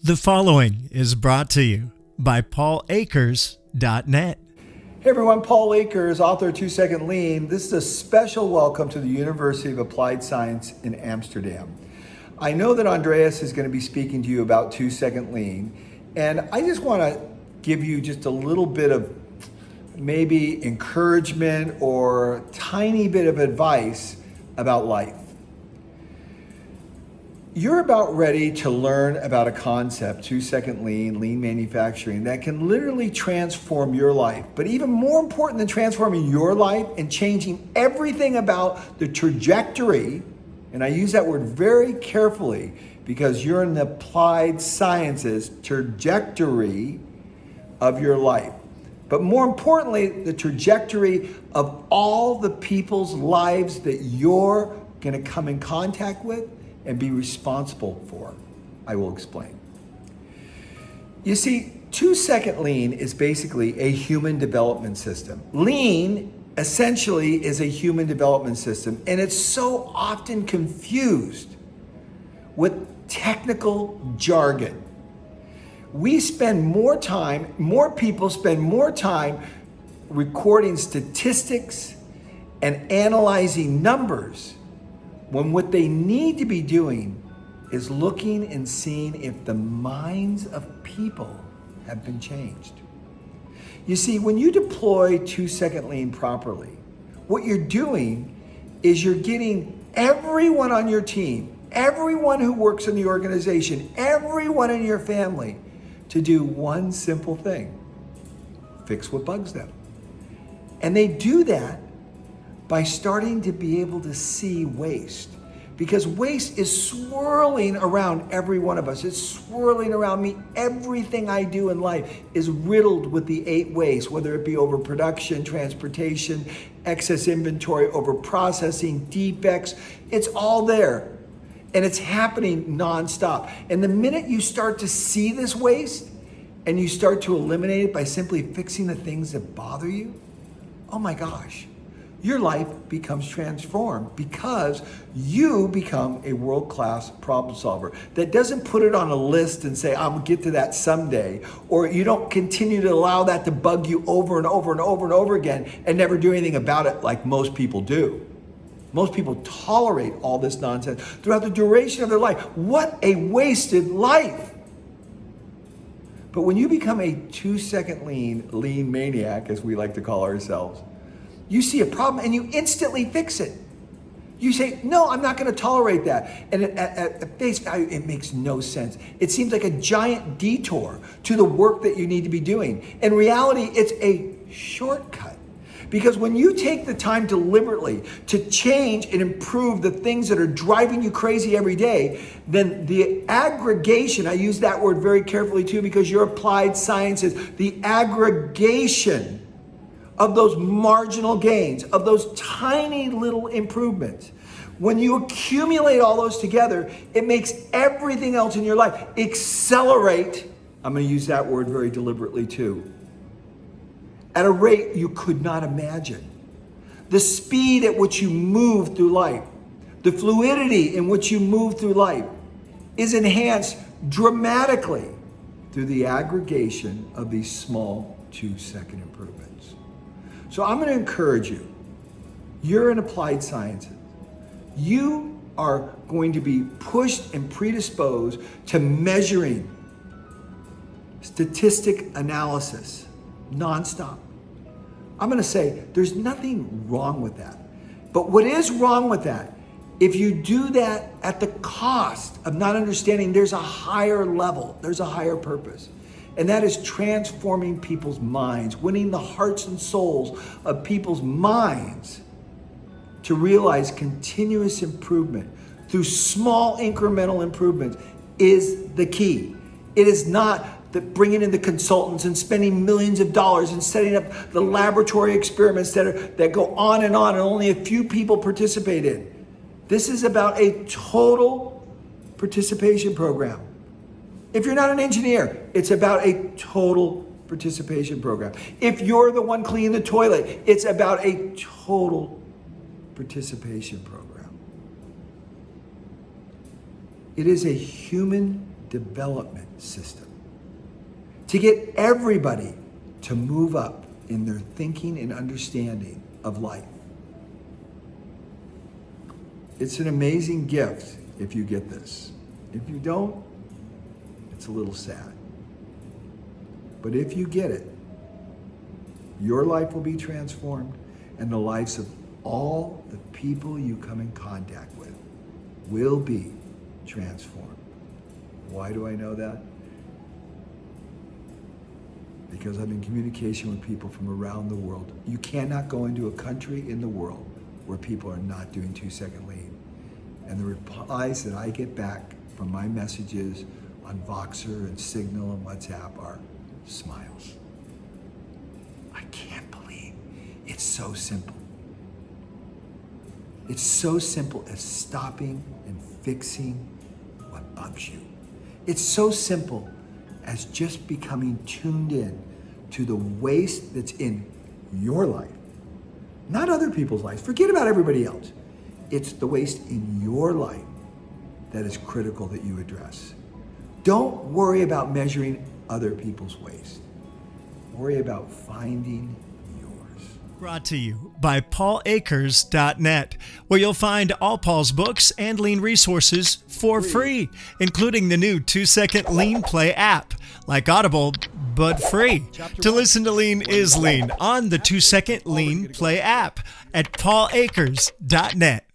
The following is brought to you by paulakers.net. Hey everyone, Paul Akers, author of 2 Second Lean. This is a special welcome to the University of Applied Science in Amsterdam. I know that Andreas is going to be speaking to you about 2 Second Lean, and I just want to give you just a little bit of maybe encouragement or tiny bit of advice about life. You're about ready to learn about a concept, 2 Second Lean, lean manufacturing, that can literally transform your life. But even more important than transforming your life and changing everything about the trajectory, and I use that word very carefully because you're in the applied sciences trajectory of your life. But more importantly, the trajectory of all the people's lives that you're going to come in contact with and be responsible for. I will explain. You see, 2 Second Lean is basically a human development system. Lean essentially is a human development system, and it's so often confused with technical jargon. More people spend more time recording statistics and analyzing numbers when what they need to be doing is looking and seeing if the minds of people have been changed. You see, when you deploy 2 Second Lean properly, what you're doing is you're getting everyone on your team, everyone who works in the organization, everyone in your family to do one simple thing: fix what bugs them. And they do that by starting to be able to see waste. Because waste is swirling around every one of us. It's swirling around me. Everything I do in life is riddled with the 8 wastes, whether it be overproduction, transportation, excess inventory, overprocessing, defects. It's all there. And it's happening nonstop. And the minute you start to see this waste and you start to eliminate it by simply fixing the things that bother you, oh my gosh, your life becomes transformed because you become a world-class problem solver that doesn't put it on a list and say, I'll get to that someday, or you don't continue to allow that to bug you over and over and over and over again and never do anything about it like most people do. Most people tolerate all this nonsense throughout the duration of their life. What a wasted life. But when you become a 2 Second lean maniac, as we like to call ourselves, you see a problem and you instantly fix it. You say, no, I'm not going to tolerate that. And at face value, it makes no sense. It seems like a giant detour to the work that you need to be doing. In reality, it's a shortcut. Because when you take the time deliberately to change and improve the things that are driving you crazy every day, then the aggregation, I use that word very carefully too, because your applied sciences, the aggregation of those marginal gains, of those tiny little improvements, when you accumulate all those together, it makes everything else in your life accelerate. I'm going to use that word very deliberately too, at a rate you could not imagine. The speed at which you move through life, the fluidity in which you move through life is enhanced dramatically through the aggregation of these small 2 second improvements. So I'm going to encourage you. You're in applied sciences. You are going to be pushed and predisposed to measuring statistic analysis nonstop. I'm going to say there's nothing wrong with that. But what is wrong with that, if you do that at the cost of not understanding there's a higher level, there's a higher purpose. And that is transforming people's minds, winning the hearts and souls of people's minds to realize continuous improvement through small incremental improvements is the key. It is not that bringing in the consultants and spending millions of dollars and setting up the laboratory experiments that go on and only a few people participate in. This is about a total participation program. If you're not an engineer, it's about a total participation program. If you're the one cleaning the toilet, it's about a total participation program. It is a human development system to get everybody to move up in their thinking and understanding of life. It's an amazing gift if you get this. If you don't, it's a little sad. But if you get it, your life will be transformed, and the lives of all the people you come in contact with will be transformed. Why do I know that? Because I'm in communication with people from around the world. You cannot go into a country in the world where people are not doing 2-second lean. And the replies that I get back from my messages on Voxer and Signal and WhatsApp are smiles. I can't believe it's so simple. It's so simple as stopping and fixing what bugs you. It's so simple as just becoming tuned in to the waste that's in your life, not other people's lives. Forget about everybody else. It's the waste in your life that is critical that you address. Don't worry about measuring other people's waste. Worry about finding yours. Brought to you by paulakers.net, where you'll find all Paul's books and lean resources for free, including the new 2-second lean play app, like Audible, but free. To listen to Lean is Lean on the 2-second lean play app at paulakers.net.